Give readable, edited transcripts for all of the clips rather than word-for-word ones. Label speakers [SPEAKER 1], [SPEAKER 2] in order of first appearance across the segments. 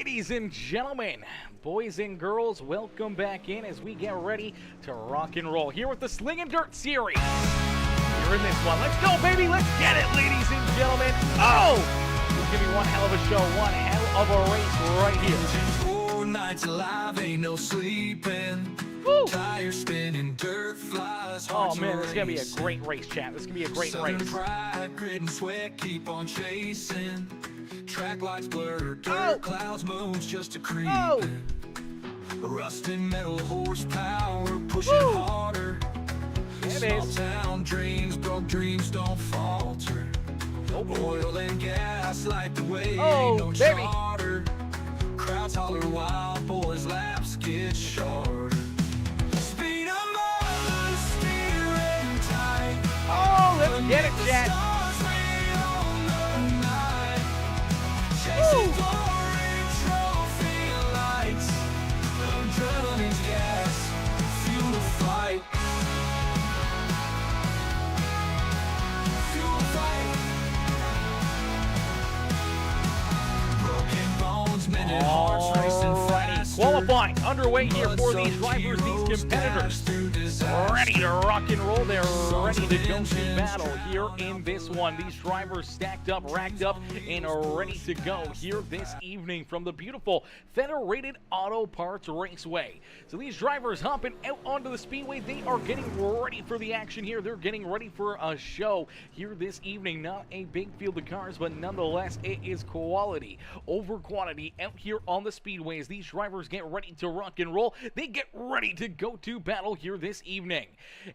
[SPEAKER 1] Ladies and gentlemen, boys and girls, welcome back in as we get ready to rock and roll here with the Slinging Dirt series. You're in this one. Let's go, baby. Let's get it, ladies and gentlemen. Oh! It's going to be one hell of a show, one hell of a race right here.
[SPEAKER 2] 4 nights alive, ain't no sleeping.
[SPEAKER 1] Woo!
[SPEAKER 2] Tires spinning, dirt flies.
[SPEAKER 1] Oh, man, this is going to be a great race, chat. This is going to be a great
[SPEAKER 2] Southern
[SPEAKER 1] race.
[SPEAKER 2] pride, grit and sweat, keep on chasing. Track lights blur, dirt clouds moves just to creep. Rusted metal horsepower, pushing harder. Small town dreams, broke dreams don't falter. Oil and gas light the way, ain't no charter. Crowds holler while boys' laps get shorter. Speed 'em up, steering tight.
[SPEAKER 1] Oh, let's get it, Chad.
[SPEAKER 2] Chasing glory, trophy lights. Adrenaline's gas, fuel to fight. Fuel to fight. Broken bones, mended hearts, racing fast.
[SPEAKER 1] Qualifying underway here for these drivers, these competitors. Ready to rock and roll. They're ready to go to battle here in this one. These drivers stacked up, racked up, and are ready to go here this evening from the beautiful Federated Auto Parts Raceway. So these drivers hopping out onto the speedway. They are getting ready for the action here. They're getting ready for a show here this evening. Not a big field of cars, but nonetheless, it is quality over quantity out here on the speedways. These drivers get ready to rock and roll. They get ready to go to battle here this evening.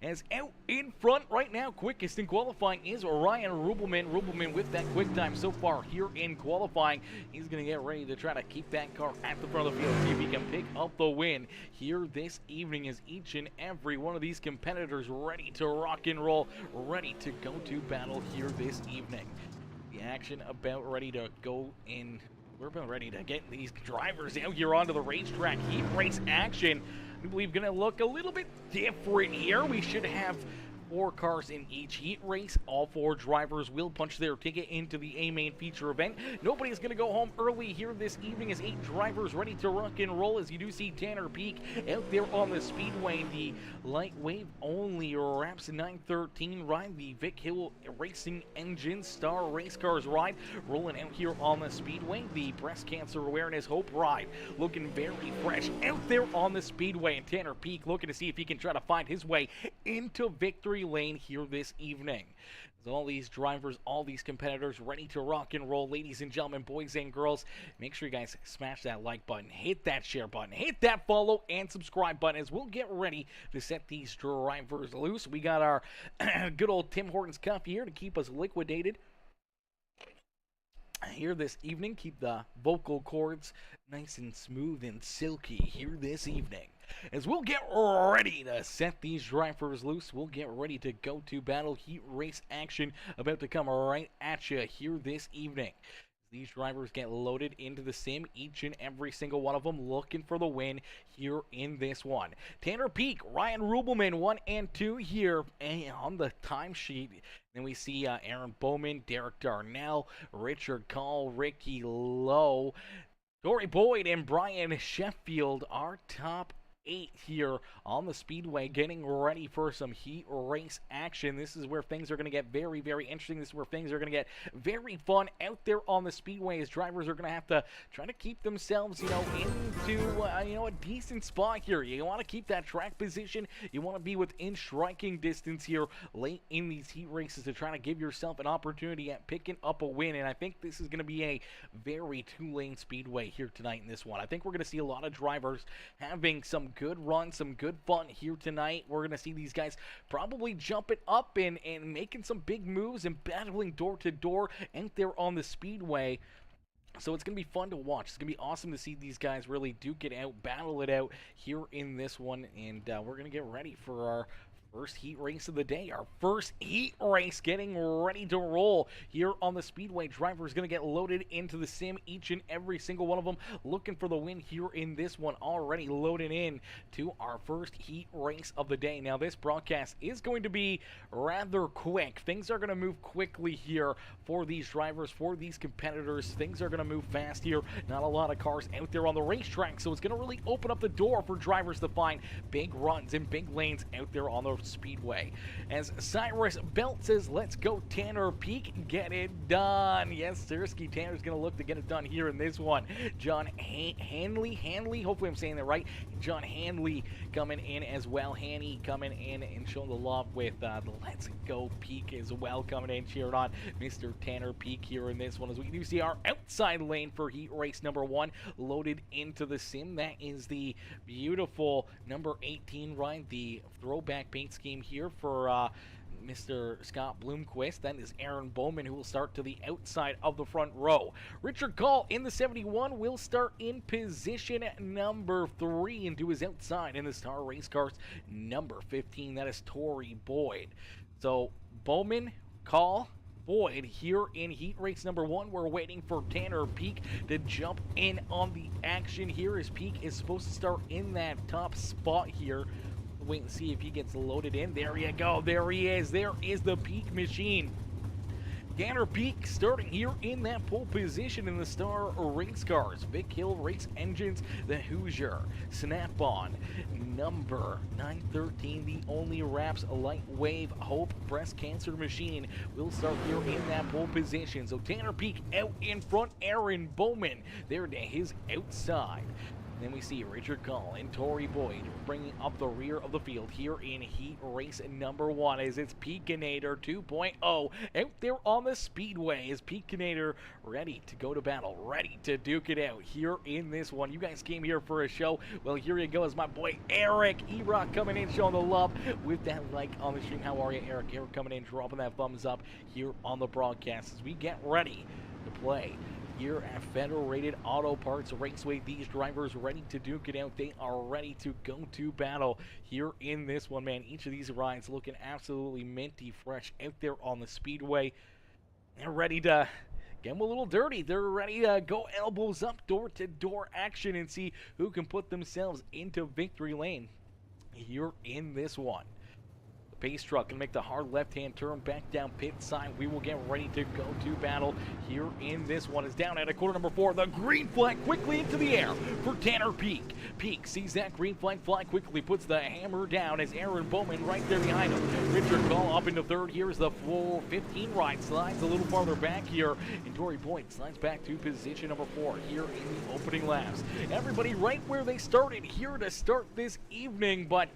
[SPEAKER 1] As out in front right now, quickest in qualifying is Ryan Rubelman. Rubelman with that quick time so far here in qualifying. He's going to get ready to try to keep that car at the front of the field, see if he can pick up the win here this evening as each and every one of these competitors ready to rock and roll, ready to go to battle here this evening. The action about ready to go in. We're about ready to get these drivers out here onto the racetrack. Heat race action, we believe, going to look a little bit different here. We should have 4 cars in each heat race. All 4 drivers will punch their ticket into the A main feature event. Nobody's going to go home early here this evening as 8 drivers ready to rock and roll. As you do see Tanner Peak out there on the speedway, the light wave only Raps 913 ride, the Vic Hill Racing Engine Star Race Cars ride rolling out here on the speedway. The Breast Cancer Awareness Hope ride looking very fresh out there on the speedway, and Tanner Peak looking to see if he can try to find his way into victory lane here this evening. As all these drivers, all these competitors ready to rock and roll. Ladies and gentlemen, boys and girls, make sure you guys smash that like button, hit that share button, hit that follow and subscribe button as we'll get ready to set these drivers loose. We got our good old Tim Hortons cup here to keep us liquidated here this evening. Keep the vocal cords nice and smooth and silky here this evening. As we'll get ready to set these drivers loose, we'll get ready to go to battle. Heat race action about to come right at you here this evening. These drivers get loaded into the sim, each and every single one of them looking for the win here in this one. Tanner Peak, Ryan Rubelman, 1 and 2 here on the timesheet. Then we see Aaron Bowman, Derek Darnell, Richard Call, Ricky Lowe, Dory Boyd, and Brian Sheffield, our top 8 here on the speedway, getting ready for some heat race action. This is where things are going to get very, very interesting. This is where things are going to get very fun out there on the speedway, as drivers are going to have to try to keep themselves, into a decent spot here. You want to keep that track position. You want to be within striking distance here late in these heat races to try to give yourself an opportunity at picking up a win. And I think this is going to be a very 2-lane speedway here tonight in this one. I think we're going to see a lot of drivers having some good run, some good fun here tonight. We're going to see these guys probably jumping up and making some big moves and battling door to door out there on the speedway. So it's going to be fun to watch. It's going to be awesome to see these guys really duke it out, battle it out here in this one. And we're going to get ready for our First heat race of the day, our first heat race getting ready to roll here on the Speedway. Drivers going to get loaded into the sim, each and every single one of them looking for the win here in this one, already loaded in to our first heat race of the day. Now this broadcast is going to be rather quick. Things are going to move quickly here for these drivers, for these competitors. Things are going to move fast here. Not a lot of cars out there on the racetrack, so it's going to really open up the door for drivers to find big runs and big lanes out there on the Speedway. As Cyrus Belt says, let's go Tanner Peak, get it done. Yes, Sirski, Tanner's going to look to get it done here in this one. John Hanley, hopefully I'm saying that right. John Hanley coming in as well. Hanny coming in and showing the love with the Let's Go Peak as well, coming in, cheering on Mr. Tanner Peak here in this one, as we do see our outside lane for heat race number 1 loaded into the sim. That is the beautiful number 18 ride, the throwback paint scheme here for Mr. Scott Bloomquist. That is Aaron Bowman, who will start to the outside of the front row. Richard Gall in the 71 will start in position number 3 and do his outside in the Star Race Cars number 15. That is Tory Boyd. So Bowman, Gall, Boyd here in heat race number 1. We're waiting for Tanner Peak to jump in on the action here, as Peak is supposed to start in that top spot here. Wait and see if he gets loaded in. There you go. There he is. There is the Peak machine. Tanner Peak starting here in that pole position in the Star Race Cars. Vic Hill Race Engines, the Hoosier. Snap-on, number 913, the only wraps Light Wave Hope breast cancer machine will start here in that pole position. So Tanner Peak out in front, Aaron Bowman there to his outside. Then we see Richard Gall and Tory Boyd bringing up the rear of the field here in heat race number 1, as it's Peakinator 2.0 out there on the Speedway. Is Peakinator ready to go to battle, ready to duke it out here in this one? You guys came here for a show. Well, here you go, as my boy Eric E-Rock coming in, showing the love with that like on the stream. How are you, Eric? Eric coming in, dropping that thumbs up here on the broadcast as we get ready to play here at Federated Auto Parts Raceway. These drivers ready to duke it out. They are ready to go to battle here in this one, man. Each of these rides looking absolutely minty fresh out there on the Speedway. They're ready to get them a little dirty. They're ready to go elbows up, door-to-door action, and see who can put themselves into victory lane here in this one. Pace truck can make the hard left-hand turn back down pit side. We will get ready to go to battle here in this one. Is down at a quarter number 4. The green flag quickly into the air for Tanner Peak. Peak sees that green flag fly quickly, puts the hammer down as Aaron Bowman right there behind him. Richard Gall up into 3rd. Here's the full 15 ride. Slides a little farther back here. And Tory Boyd slides back to position number 4 here in the opening laps. Everybody right where they started here to start this evening. But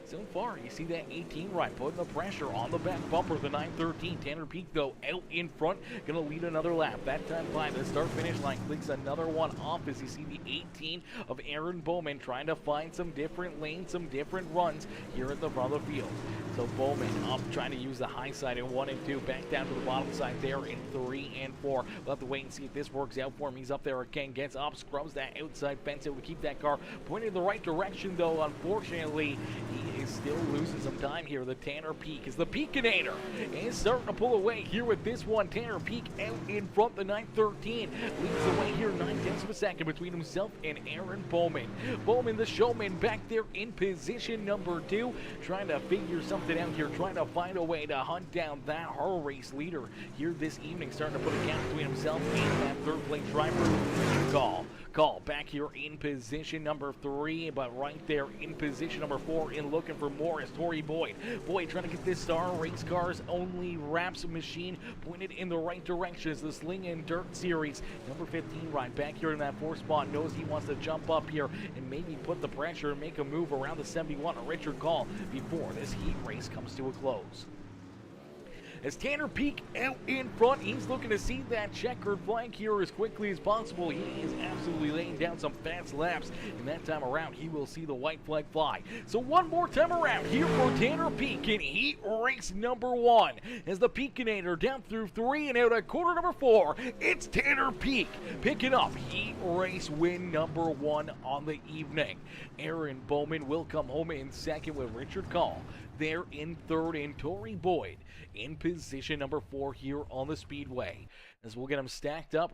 [SPEAKER 1] so far, you see that 18 ride putting the pressure on the back bumper. The 913 Tanner Peak, though, out in front, gonna lead another lap. That time by the start finish line, clicks another one off as you see the 18 of Aaron Bowman trying to find some different lanes, some different runs here at the front of the field. So Bowman up, trying to use the high side in 1 and 2, back down to the bottom side there in 3 and 4. We'll have to wait and see if this works out for him. He's up there again, gets up, scrubs that outside fence, able to keep that car pointed in the right direction, though unfortunately he is still losing some time here. The Tanner Peak is the Peakinator and starting to pull away here with this one. Tanner Peak out in front. The 913 leads the way here, 9/10 of a second between himself and Aaron Bowman. Bowman, the showman, back there in position number 2, trying to figure something out here, trying to find a way to hunt down that hard race leader here this evening, starting to put a gap between himself and that 3rd place driver. Gall back here in position number 3, but right there in position number 4 and looking for more is Tory Boyd. Boyd trying to get this Star Race Cars only wraps machine pointed in the right direction as the Slinging Dirt Series number 15 ride back here in that 4th spot. Knows he wants to jump up here and maybe put the pressure and make a move around the 71 of Richard Gall before this heat race comes to a close. As Tanner Peak out in front, he's looking to see that checkered flag here as quickly as possible. He is absolutely laying down some fast laps, and that time around he will see the white flag fly. So one more time around here for Tanner Peak in heat race number 1. As the Peakinator down through 3 and out at quarter number 4, it's Tanner Peak picking up heat race win number 1 on the evening. Aaron Bowman will come home in second with Richard Gall there in third, and Tory Boyd in position number 4 here on the Speedway. As we'll get them stacked up,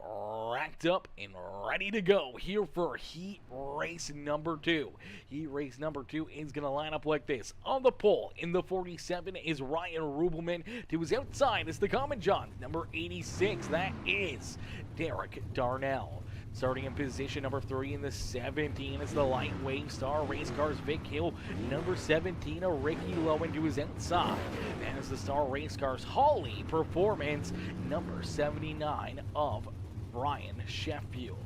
[SPEAKER 1] racked up, and ready to go here for heat race number 2. Heat race number 2 is going to line up like this. On the pole in the 47 is Ryan Rubelman. To his outside is the Common John, number 86. That is Derek Darnell. Starting in position number 3 in the 17 is the Lightweight Star Race Cars Vic Hill, number 17, a Ricky Lowe into his outside. That is the Star Race Cars Holly Performance, number 79 of Brian Sheffield.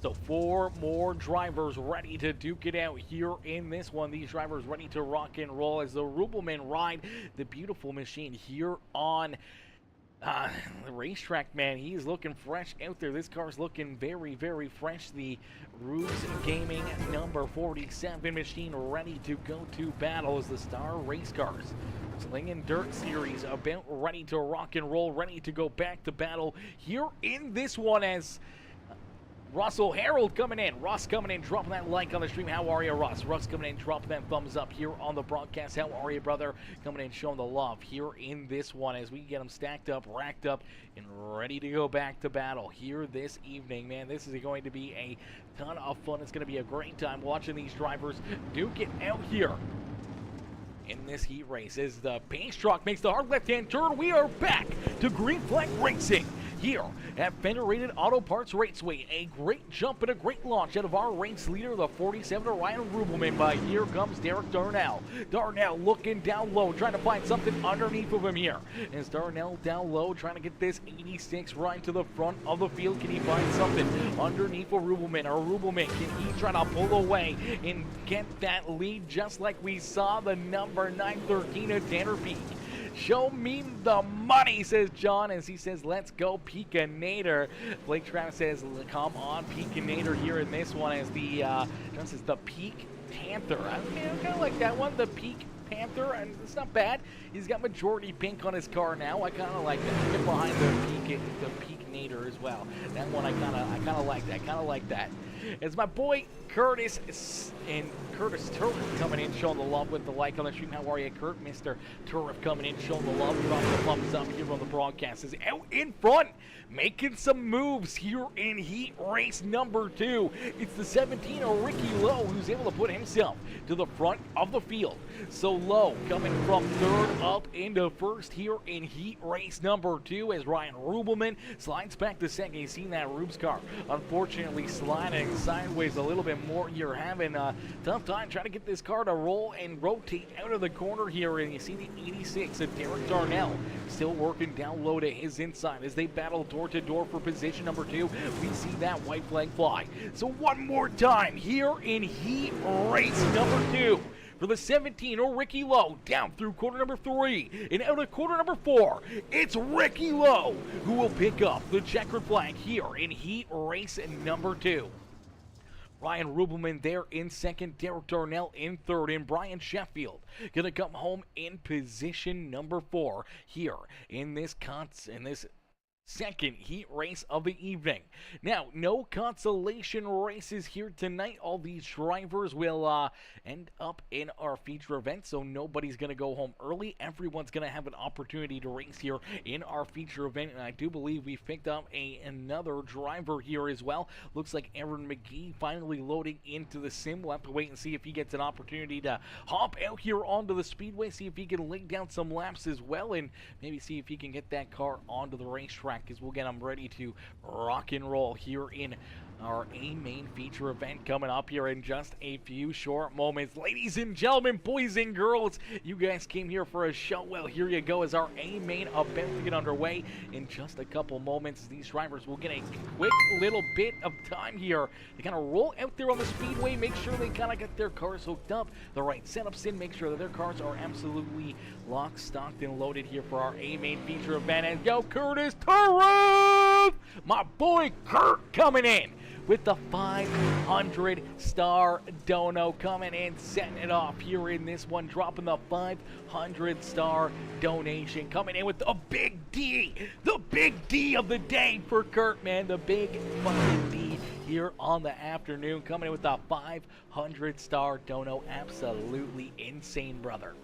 [SPEAKER 1] So 4 more drivers ready to duke it out here in this one. These drivers ready to rock and roll as the Rubelman ride the beautiful machine here on the racetrack, man. He's looking fresh out there. This car's looking very, very fresh. The Rubes Gaming number 47 machine ready to go to battle as the Star Race Cars Slinging Dirt Series about ready to rock and roll, ready to go back to battle here in this one as Russell Harold coming in. Ross coming in, dropping that like on the stream. How are you, Ross? Russ coming in, dropping that thumbs up here on the broadcast. How are you, brother? Coming in, showing the love here in this one as we get them stacked up, racked up, and ready to go back to battle here this evening. Man, this is going to be a ton of fun. It's going to be a great time watching these drivers duke it out here in this heat race. As the pace truck makes the hard left-hand turn, we are back to Green Flag Racing here at Federated Auto Parts Raceway. A great jump and a great launch out of our race leader, the 47, Ryan Rubelman, but here comes Derek Darnell. Darnell looking down low, trying to find something underneath of him here. As Darnell down low, trying to get this 86 right to the front of the field. Can he find something underneath of Rubelman? Or Rubelman, can he try to pull away and get that lead just like we saw the number 913 of Tanner Peak? Show me the money, says John, as he says, let's go, Peekinator. Blake Travis says, come on, Peekinator here in this one as the, John says, the Peak Panther. I mean, I kind of like that one, the Peak Panther, and it's not bad. He's got majority pink on his car now. I kind of like that. Get behind the Peekinator as well. That one, I kind of like that. Kind of like that. As my boy Curtis and Curtis Turriff coming in, showing the love with the like on the stream. How are you, Kurt? Mr. Turriff coming in, showing the love, dropping the thumbs up here on the broadcast. Is out in front, making some moves here in heat race number 2. It's the 17 of Ricky Lowe who's able to put himself to the front of the field. So Lowe coming from third up into first here in heat race number 2 as Ryan Rubelman slides back to second. You've seen that Rubes car unfortunately sliding sideways a little bit more. You're having a tough time trying to get this car to roll and rotate out of the corner here, and you see the 86 of Derek Darnell still working down low to his inside as they battle door to door for position number 2. We see that white flag fly. So one more time here in heat race number 2 for the 17 or Ricky Lowe down through quarter number 3 and out of quarter number 4. It's Ricky Lowe who will pick up the checkered flag here in heat race number 2. Ryan Rubelman there in second, Derek Darnell in third, and Brian Sheffield gonna come home in position number 4 here in this second heat race of the evening. Now, no consolation races here tonight. All these drivers will end up in our feature event, so nobody's going to go home early. Everyone's going to have an opportunity to race here in our feature event, and I do believe we've picked up another driver here as well. Looks like Aaron McGee finally loading into the sim. We'll have to wait and see if he gets an opportunity to hop out here onto the speedway, see if he can lay down some laps as well, and maybe see if he can get that car onto the racetrack, because we'll get them ready to rock and roll here in our A-main feature event coming up here in just a few short moments. Ladies and gentlemen, boys and girls, you guys came here for a show. Well, here you go as our A-main event to get underway in just a couple moments. These drivers will get a quick little bit of time here to kind of roll out there on the speedway, make sure they kind of get their cars hooked up, the right setups in, make sure that their cars are absolutely locked, stocked, and loaded here for our A-main feature event. And yo, Curtis Turriff! My boy Kurt coming in with the 500 star dono, coming in, setting it off here in this one, dropping the 500 star donation, coming in with the big D of the day for Kurt, man, the big fucking D here on the afternoon, coming in with the 500 star dono. Absolutely insane, brother.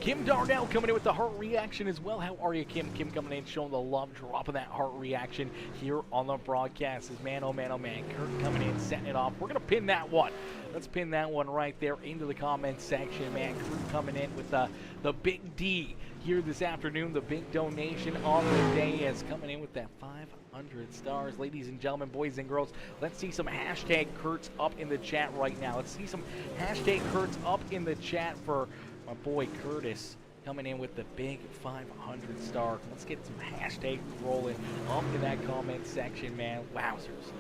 [SPEAKER 1] Kim Darnell coming in with the heart reaction as well. How are you, Kim? Kim coming in, showing the love, dropping that heart reaction here on the broadcast. Is man, oh man, oh man. Kurt coming in, setting it off. We're going to pin that one. Let's pin that one right there into the comments section, man. Kurt coming in with the big D here this afternoon. The big donation on the day is coming in with that 500 stars. Ladies and gentlemen, boys and girls, let's see some hashtag Kurt's up in the chat right now. Let's see some hashtag Kurt's up in the chat for my boy Curtis coming in with the big 500 star. Let's get some hashtags rolling up in that comment section, man. Wowzers.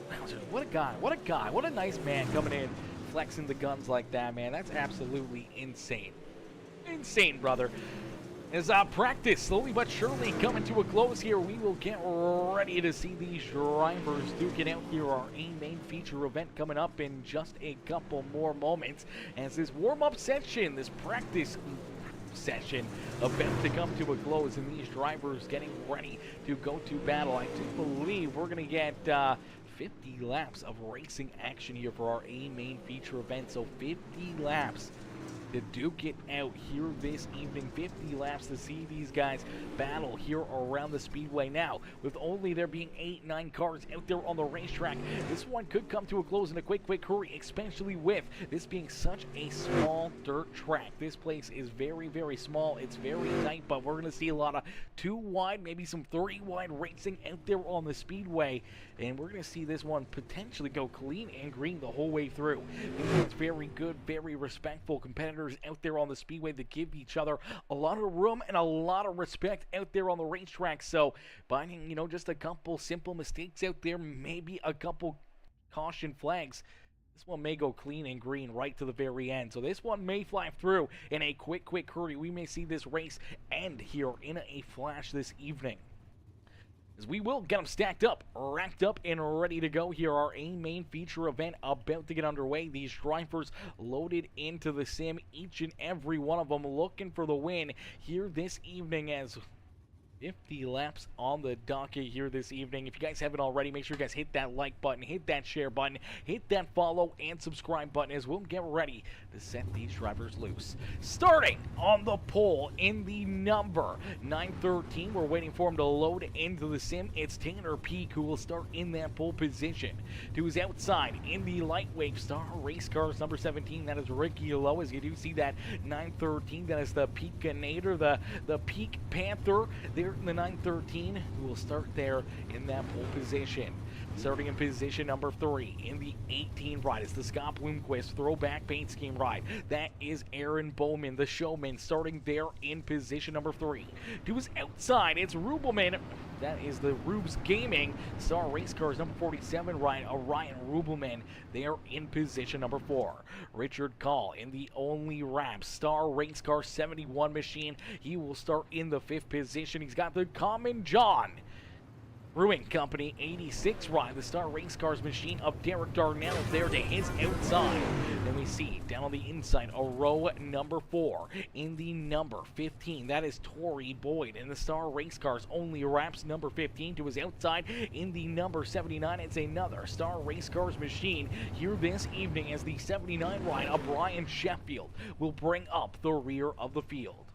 [SPEAKER 1] Wowzers. What a guy. What a guy. What a nice man coming in, flexing the guns like that, man. That's absolutely insane. Insane, brother. As practice slowly but surely coming to a close here, we will get ready to see these drivers duke it out here. Our main feature event coming up in just a couple more moments as this warm-up session, this practice session about to come to a close, and these drivers getting ready to go to battle. I do believe we're going to get 50 laps of racing action here for our main feature event. So 50 laps to duke it out here this evening. 50 laps to see these guys battle here around the speedway. Now, with only there being 8-9 cars out there on the racetrack, this one could come to a close in a quick hurry, especially with this being such a small dirt track. This place is very, very small. It's very tight, but we're going to see a lot of 2 wide, maybe some 3 wide racing out there on the speedway, and we're going to see this one potentially go clean and green the whole way through. It's very good, very respectful competitors out there on the speedway that give each other a lot of room and a lot of respect out there on the racetrack. So finding, you know, just a couple simple mistakes out there, maybe a couple caution flags, this one may go clean and green right to the very end. So this one may fly through in a quick hurry. We may see this race end here in a flash this evening, as we will get them stacked up, racked up, and ready to go here. Our main feature event about to get underway. These drivers loaded into the sim, each and every one of them looking for the win here this evening, as 50 laps on the docket here this evening. If you guys haven't already, make sure you guys hit that like button, hit that share button, hit that follow and subscribe button, as we'll get ready to set these drivers loose. Starting on the pole in the number 913, we're waiting for him to load into the sim. It's Tanner Peak who will start in that pole position. To his outside in the lightweight Star Race Cars number 17, that is Ricky Lowe. As you do see that 913, that is the Peakinator, the Peak Panther there in the 913, who will start there in that pole position. Starting in position number 3 in the 18 ride, it's the Scott Bloomquist throwback paint scheme ride. That is Aaron Bowman, the showman, starting there in position number 3. To his outside, it's Rubelman. That is the Rubes Gaming Star Race Cars number 47 ride, Ryan Rubelman there in position number 4. Richard Call in the only wrap Star Race Car 71 machine. He will start in the 5th position. He's got the Common John Brewing Company 86 ride, the Star Race Cars machine of Derek Darnell there to his outside. Then we see down on the inside a row number 4 in the number 15. That is Tori Boyd in the Star Race Cars only wraps number 15. To his outside in the number 79, it's another Star Race Cars machine here this evening, as the 79 ride of Brian Sheffield will bring up the rear of the field.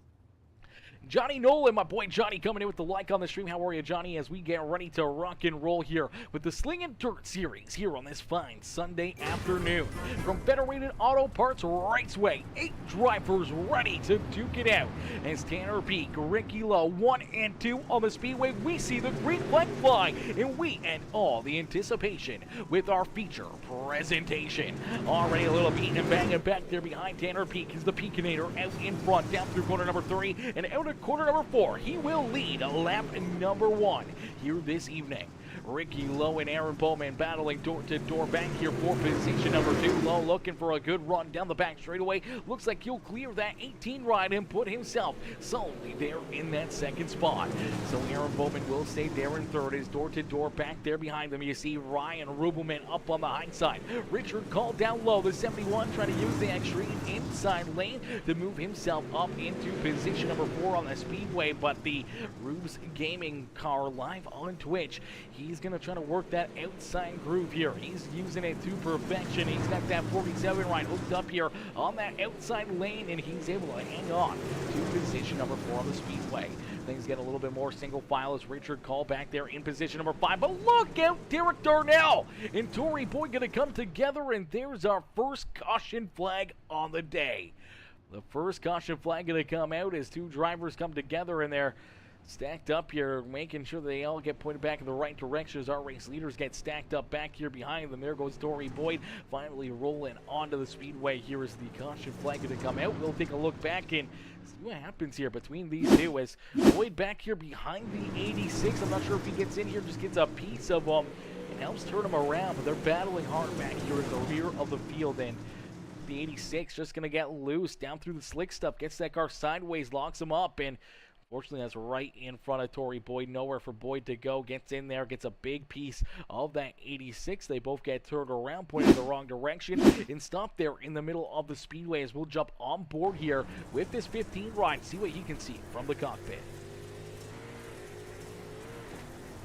[SPEAKER 1] Johnny Nolan, my boy Johnny, coming in with the like on the stream. How are you, Johnny, as we get ready to rock and roll here with the Slinging Dirt Series here on this fine Sunday afternoon. From Federated Auto Parts Raceway, 8 drivers ready to duke it out. As Tanner Peak, Ricky Lowe, 1 and 2 on the speedway, we see the green flag fly, and we end all the anticipation with our feature presentation. Already a little beating and banging back there behind Tanner Peak is the Peakinator out in front, down through corner number 3, and out of corner number 4, he will lead lap number 1 here this evening. Ricky Lowe and Aaron Bowman battling door-to-door back here for position number 2. Lowe looking for a good run down the back straightaway. Looks like he'll clear that 18 ride and put himself solidly there in that 2nd spot. So Aaron Bowman will stay there in 3rd. Is door-to-door back there behind them. You see Ryan Rubelman up on the high side. Richard Call down low. The 71 trying to use the extreme inside lane to move himself up into position number 4 on the speedway. But the Rubes Gaming car live on Twitch, he's he's going to try to work that outside groove here. He's using it to perfection. He's got that 47 right hooked up here on that outside lane, and he's able to hang on to position number 4 on the speedway. Things get a little bit more single file as Richard Call back there in position number 5. But look out, Derek Darnell and Tory Boyd going to come together, and there's our first caution flag on the day. The first caution flag going to come out as two drivers come together, and they're stacked up here, making sure they all get pointed back in the right direction as our race leaders get stacked up back here behind them. There goes Tory Boyd, finally rolling onto the speedway. Here is the caution flag going to come out. We'll take a look back and see what happens here between these two as Boyd back here behind the 86. I'm not sure if he gets in here, just gets a piece of them and helps turn them around, but they're battling hard back here in the rear of the field, and the 86 just going to get loose down through the slick stuff, gets that car sideways, locks him up, and fortunately, that's right in front of Tory Boyd. Nowhere for Boyd to go. Gets in there, gets a big piece of that 86. They both get turned around, pointed in the wrong direction, and stop there in the middle of the speedway as we'll jump on board here with this 15 ride. See what you can see from the cockpit.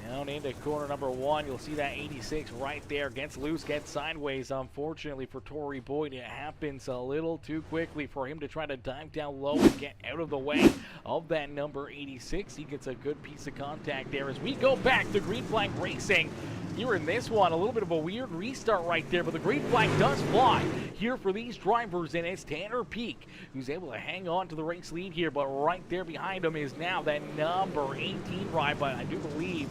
[SPEAKER 1] Down into corner number 1, you'll see that 86 right there. Gets loose, gets sideways. Unfortunately for Tory Boyd, it happens a little too quickly for him to try to dive down low and get out of the way of that number 86. He gets a good piece of contact there as we go back to green flag racing. Here in this one, a little bit of a weird restart right there, but the green flag does fly here for these drivers, and it's Tanner Peak who's able to hang on to the race lead here, but right there behind him is now that number 18 ride, but I do believe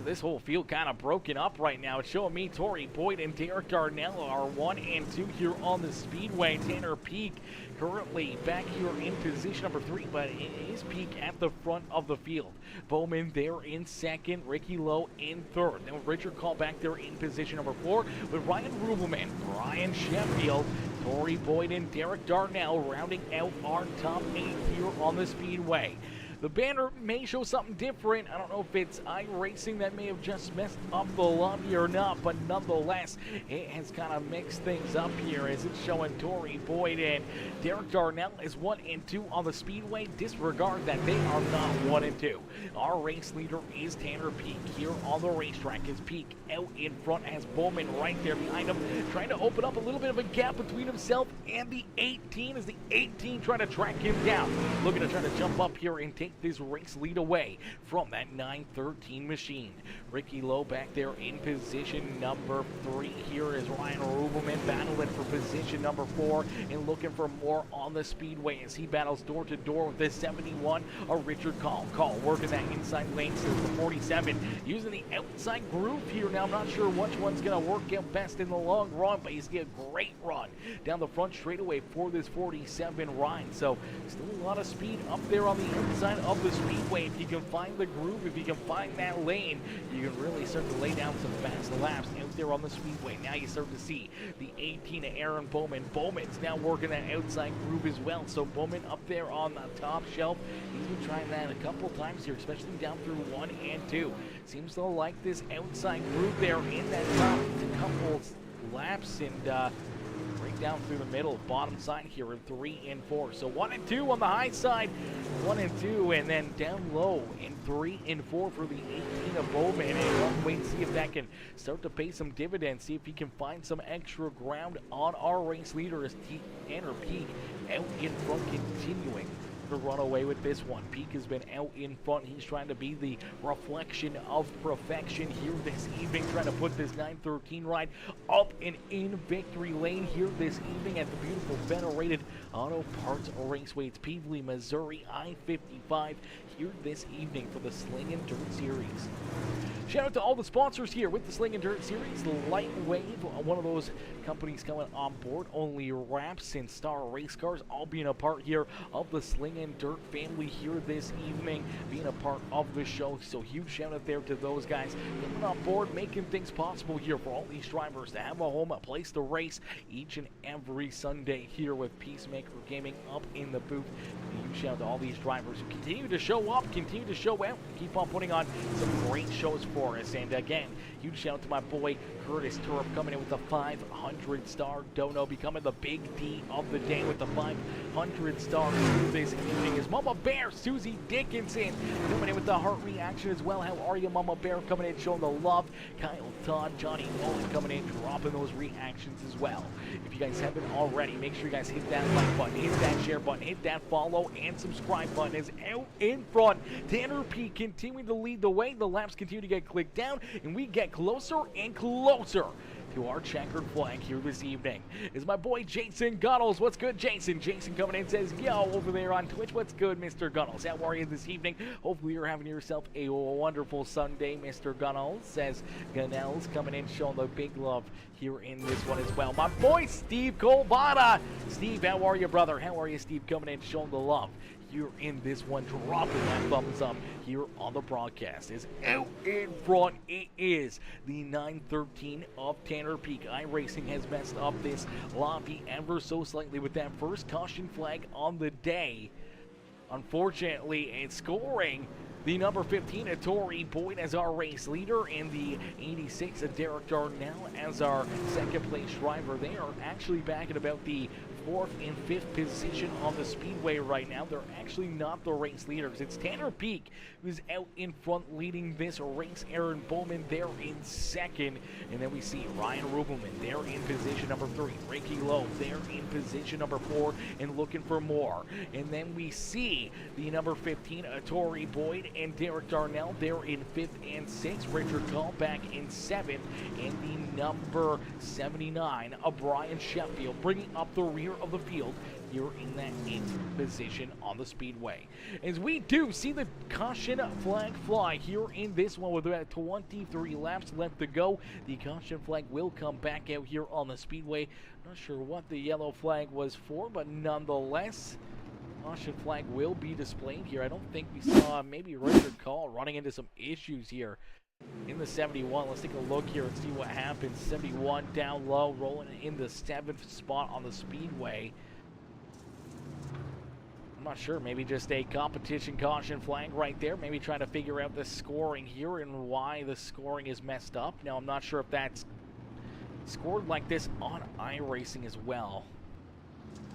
[SPEAKER 1] this whole field kind of broken up right now. It's showing me Tory Boyd and Derek Darnell are 1 and 2 here on the speedway. Tanner Peak currently back here in position number 3, but it is Peak at the front of the field. Bowman there in second, Ricky Lowe in third. Then Richard Call back there in position number 4 with Ryan Rubelman, Ryan Sheffield, Tory Boyd, and Derek Darnell rounding out our top 8 here on the speedway. The banner may show something different. I don't know if it's iRacing that may have just messed up the lobby or not, but nonetheless, it has kind of mixed things up here as it's showing Tory Boyd and Derek Darnell is 1 and 2 on the speedway. Disregard that they are not 1 and 2. Our race leader is Tanner Peak here on the racetrack. His Peak out in front has Bowman right there behind him, trying to open up a little bit of a gap between himself and the 18 as the 18 trying to track him down. Looking to try to jump up here and take this race lead away from that 913 machine. Ricky Lowe back there in position number 3. Here is Ryan Rubelman battling for position number 4 and looking for more on the speedway as he battles door to door with the 71 of Richard Call. Call working that inside lane since the 47, using the outside groove here. Now I'm not sure which one's going to work out best in the long run, but he's getting a great run down the front straightaway for this 47 ride. So still a lot of speed up there on the inside of the speedway. If you can find the groove, if you can find that lane, you can really start to lay down some fast laps out there on the speedway. Now you start to see the 18 of Aaron Bowman. Bowman's now working that outside groove as well. So Bowman up there on the top shelf. He's been trying that a couple times here, especially down through 1 and 2. Seems to like this outside groove there in that top couple laps, and right down through the middle, bottom side here in 3 and 4. So 1 and 2 on the high side, 1 and 2, and then down low in 3 and 4 for the 18 of Bowman. And we'll wait and see if that can start to pay some dividends, see if he can find some extra ground on our race leader as Tanner Peak out in front, continuing to run away with this one. Peak has been out in front. He's trying to be the reflection of perfection here this evening, trying to put this 913 ride up and in victory lane here this evening at the beautiful Federated Auto Parts Raceway. It's Peevely, Missouri, I-55 here this evening for the Slinging Dirt Series. Shout out to all the sponsors here with the Slinging Dirt Series. Lightwave, one of those companies coming on board. Only Wraps and Star Race Cars all being a part here of the Slinging Dirt family here this evening, being a part of the show. So huge shout out there to those guys coming on board, making things possible here for all these drivers to have a home, a place to race each and every Sunday here with Peacemaker Gaming up in the booth. Huge shout out to all these drivers who continue to show show up, continue to show out, keep on putting on some great shows for us. And again, huge shout out to my boy Curtis Turp coming in with the 500-star dono, becoming the big D of the day with the 500-star this evening. Is Mama Bear Susie Dickinson coming in with the heart reaction as well. How are you, Mama Bear? Coming in showing the love. Kyle Todd, Johnny Nolan coming in dropping those reactions as well. If you guys haven't already, make sure you guys hit that like button, hit that share button, hit that follow and subscribe button. Is out in front. Tanner P continuing to lead the way. The laps continue to get clicked down, and we get closer and closer to our checkered flag here this evening. Is my boy Jason Gunnels. What's good, Jason? Jason coming in says, yo, over there on Twitch. What's good, Mr. Gunnels? How are you this evening? Hopefully you're having yourself a wonderful Sunday, Mr. Gunnels. Says Gunnels coming in showing the big love here in this one as well. My boy Steve Colbada. Steve, how are you, brother? How are you, Steve? Coming in showing the love here in this one, dropping that thumbs up here on the broadcast. Is out in front. It is the 913 of Tanner Peak. iRacing has messed up this lobby ever so slightly with that first caution flag on the day. Unfortunately, it's scoring the number 15, Tori Boyd, as our race leader, and the 86, Derek Darnell, as our second place driver. They are actually back at about the 4th and 5th position on the speedway right now. They're actually not the race leaders. It's Tanner Peak who's out in front leading this race. Aaron Bowman there in second. And then we see Ryan Rubelman there in position number 3. Ricky Lowe there in position number 4 and looking for more. And then we see the number 15, Tori Boyd, and Derek Darnell there in 5th and 6th. Richard Gall back in 7th. And the number 79, Brian Sheffield, bringing up the rear of the field here in that 8th position on the speedway. As we do see the caution flag fly here in this one with about 23 laps left to go. The caution flag will come back out here on the speedway. Not sure what the yellow flag was for, but nonetheless, caution flag will be displayed here. I don't think we saw maybe Richard Call running into some issues here in the 71. Let's take a look here and see what happens. 71 down low, rolling in the 7th spot on the speedway. I'm not sure, maybe just a competition caution flag right there. Maybe trying to figure out the scoring here and why the scoring is messed up. Now, I'm not sure if that's scored like this on iRacing as well.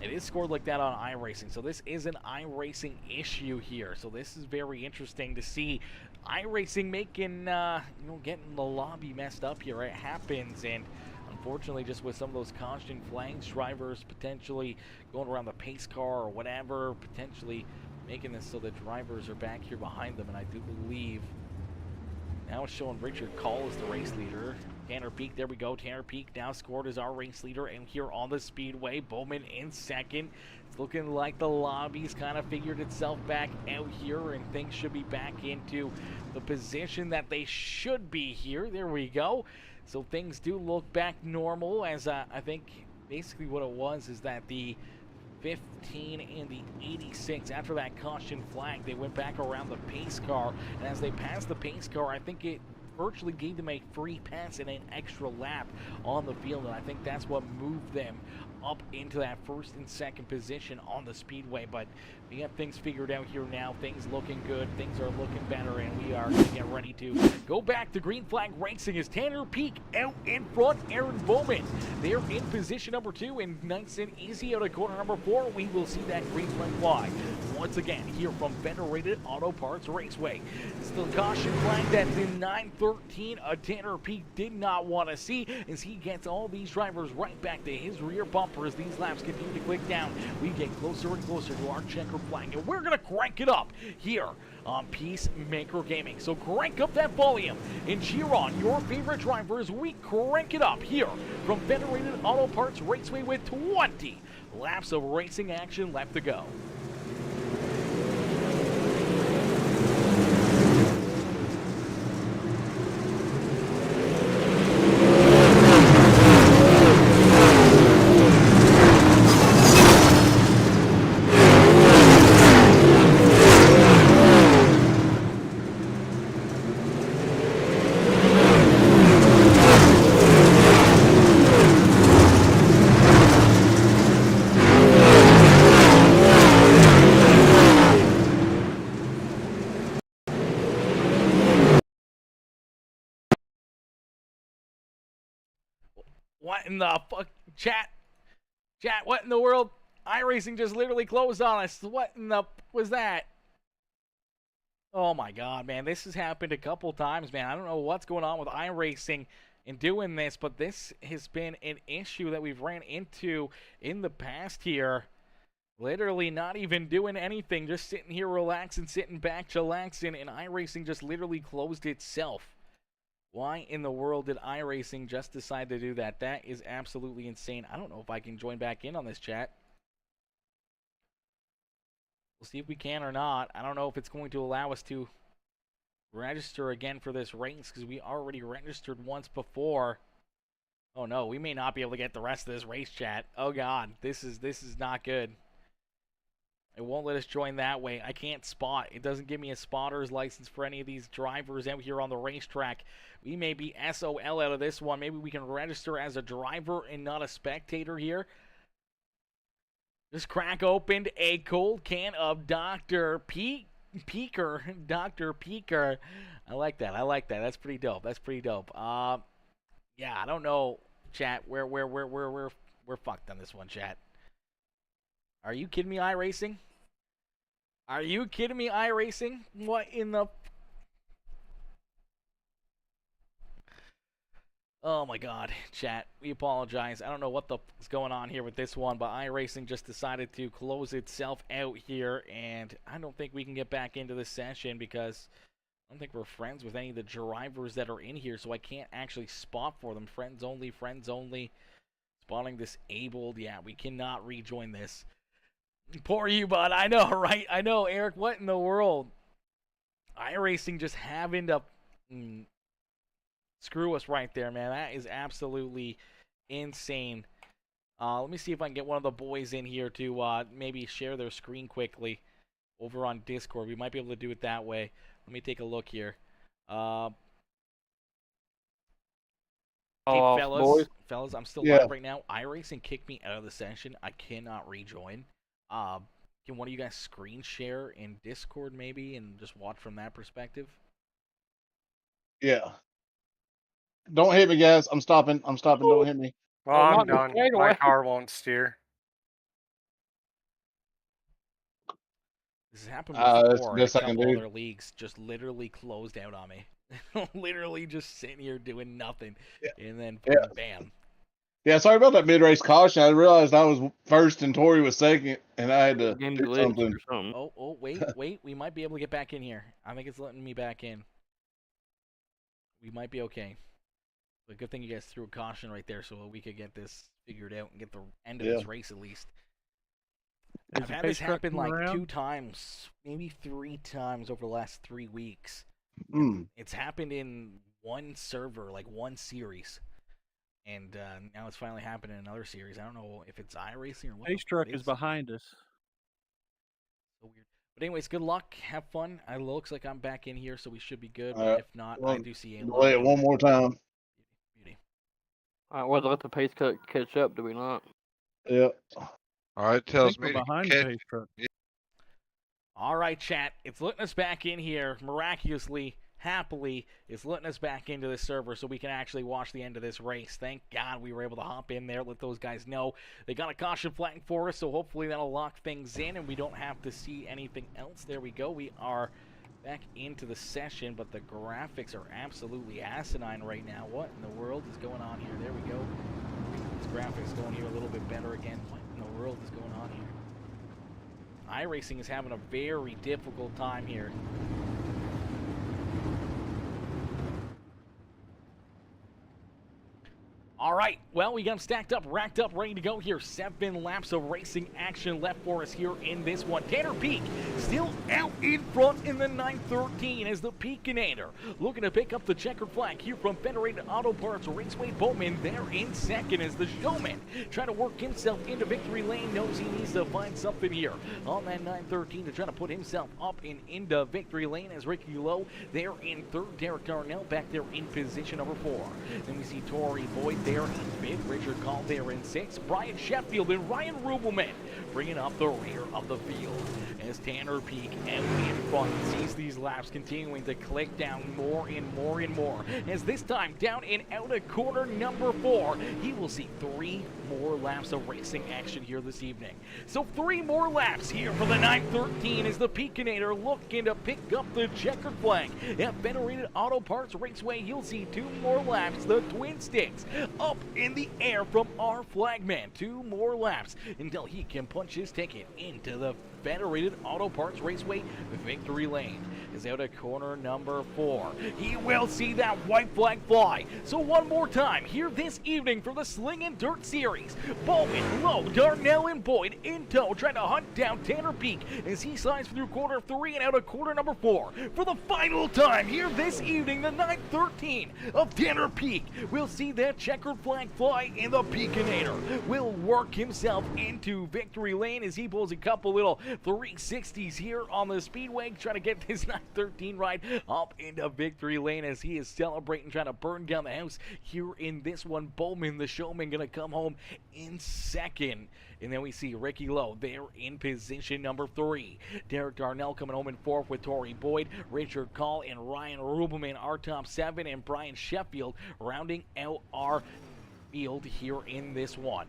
[SPEAKER 1] It is scored like that on iRacing, so this is an iRacing issue here. So this is very interesting to see iRacing making, getting the lobby messed up here. It happens, and unfortunately, just with some of those caution flags, drivers potentially going around the pace car or whatever, potentially making this so the drivers are back here behind them. And I do believe now it's showing Richard Call as the race leader. Tanner Peak, there we go. Tanner Peak now scored as our race leader, and here on the speedway, Bowman in second. It's looking like the lobby's kind of figured itself back out here, and things should be back into the position that they should be here. There we go. So things do look back normal, as I think basically what it was is that the 15 and the 86, after that caution flag, they went back around the pace car, and as they passed the pace car, I think it virtually gave them a free pass and an extra lap on the field, and I think that's what moved them up into that 1st and 2nd position on the speedway. But we have things figured out here now. Things looking good. Things are looking better, and we are going to get ready to go back to green flag racing as Tanner Peak out in front. Aaron Bowman, they're in position number 2, and nice and easy out of corner number 4. We will see that green flag fly once again here from Federated Auto Parts Raceway. It's the caution flag that's in 913. Tanner Peak did not want to see, as he gets all these drivers right back to his rear bumper as these laps continue to click down. We get closer and closer to our checker flag, and we're going to crank it up here on Peacemaker Gaming. So crank up that volume and cheer on your favorite drivers. We crank it up here from Federated Auto Parts Raceway with 20 laps of racing action left to go. What in the fuck? Chat, what in the world? iRacing just literally closed on us. What in the was that? Oh my god, man. This has happened a couple times, man. I don't know what's going on with iRacing and doing this, but this has been an issue that we've ran into in the past here. Literally not even doing anything, just sitting here relaxing, sitting back, chillaxing, and iRacing just literally closed itself. Why in the world did iRacing just decide to do that? That is absolutely insane. I don't know if I can join back in on this chat. We'll see if we can or not. I don't know if it's going to allow us to register again for this race because we already registered once before. Oh no, we may not be able to get the rest of this race, chat. Oh god, this is not good. It won't let us join that way. I can't spot. It doesn't give me a spotter's license for any of these drivers out here on the racetrack. We may be SOL out of this one. Maybe we can register as a driver and not a spectator here. Just crack open a cold can of Dr. Peaker. Dr. Peaker. I like that. That's pretty dope. Yeah, I don't know, chat. We're fucked on this one, chat. Are you kidding me, iRacing? Are you kidding me, iRacing? What in the... Oh my god, chat. We apologize. I don't know what is going on here with this one, but iRacing just decided to close itself out here, and I don't think we can get back into the session because I don't think we're friends with any of the drivers that are in here, so I can't actually spot for them. Friends only, friends only. Spotting disabled. Yeah, we cannot rejoin this. Poor you, bud. I know, right? I know, Eric. What in the world? iRacing just having to screw us right there, man. That is absolutely insane. Let me see if I can get one of the boys in here to maybe share their screen quickly over on Discord. We might be able to do it that way. Let me take a look here. Hey, fellas, I'm still live right now. iRacing kicked me out of the session. I cannot rejoin. Can one of you guys screen share in Discord maybe and just watch from that perspective?
[SPEAKER 3] Yeah. Don't hit me, guys. I'm stopping. Don't hit me.
[SPEAKER 4] Well, I'm done. My car won't steer.
[SPEAKER 1] This has happened before in a couple
[SPEAKER 3] dude.
[SPEAKER 1] other leagues. Just literally closed out on me. Literally just sitting here doing nothing. Yeah. And then bam.
[SPEAKER 3] Yeah, sorry about that mid-race caution. I realized I was first and Tori was second, and I had to do something.
[SPEAKER 1] Oh, wait. We might be able to get back in here. I think it's letting me back in. We might be okay. But good thing you guys threw a caution right there so we could get this figured out and get the end of this race at least. I've had this happen like 2 times, maybe 3 times over the last 3 weeks. It's happened in one server, like one series. And now it's finally happened in another series. I don't know if it's iRacing or what.
[SPEAKER 5] Pace truck is behind us.
[SPEAKER 1] So weird. But anyways, good luck. Have fun. It looks like I'm back in here, so we should be good. But if not, I do see a lot.
[SPEAKER 3] Play it one more time.
[SPEAKER 1] Beauty.
[SPEAKER 6] All right, well, let the pace cut catch up, do we not?
[SPEAKER 3] Yep.
[SPEAKER 7] All right, tells me
[SPEAKER 5] behind the pace truck.
[SPEAKER 1] All right, chat. It's letting us back in here miraculously. Happily, it's letting us back into this server so we can actually watch the end of this race. Thank God we were able to hop in there, let those guys know. They got a caution flag for us, so hopefully that'll lock things in and we don't have to see anything else. There we go. We are back into the session, but the graphics are absolutely asinine right now. What in the world is going on here? There we go. This graphics going here a little bit better again. What in the world is going on here? iRacing is having a very difficult time here. All right, well, we got them stacked up, racked up, ready to go here. 7 laps of racing action left for us here in this one. Tanner Peak still out in front in the 913 as the Peakinator looking to pick up the checkered flag here from Federated Auto Parts. Raceway Bowman there in second as the Showman trying to work himself into victory lane. Knows he needs to find something here on that 913 to try to put himself up and into victory lane as Ricky Lowe there in third. Derek Darnell back there in position number 4. Then we see Tori Boyd there in 5th. Richard Call there in 6th. Brian Sheffield and Ryan Rubelman bringing up the rear of the field. As Tanner Peak out in front sees these laps continuing to click down more and more and more. As this time down and out of corner number 4, he will see 3 more laps of racing action here this evening. So 3 more laps here for the 913 as the Peakinator looking to pick up the checkered flag. At Federated Auto Parts Raceway, you'll see 2 more laps. The Twin Sticks up in the air from our flagman. 2 more laps until he can punch his ticket into the Federated Auto Parts Raceway victory lane. Is out of corner number 4. He will see that white flag fly. So one more time here this evening for the Slinging Dirt Series. Bowman, Lowe, Darnell, and Boyd in tow trying to hunt down Tanner Peak as he slides through corner 3 and out of corner number 4. For the final time here this evening, the 913 of Tanner Peak will see that checkered flag fly, and the Peakinator will work himself into victory lane as he pulls a couple little 360s here on the speedway, trying to get this 913 ride up into victory lane as he is celebrating, trying to burn down the house here in this one. Bowman, the showman, gonna come home in 2nd. And then we see Ricky Lowe there in position number 3. Derek Darnell coming home in 4th with Tori Boyd. Richard Call and Ryan Rubelman our top 7, and Brian Sheffield rounding out our field here in this one.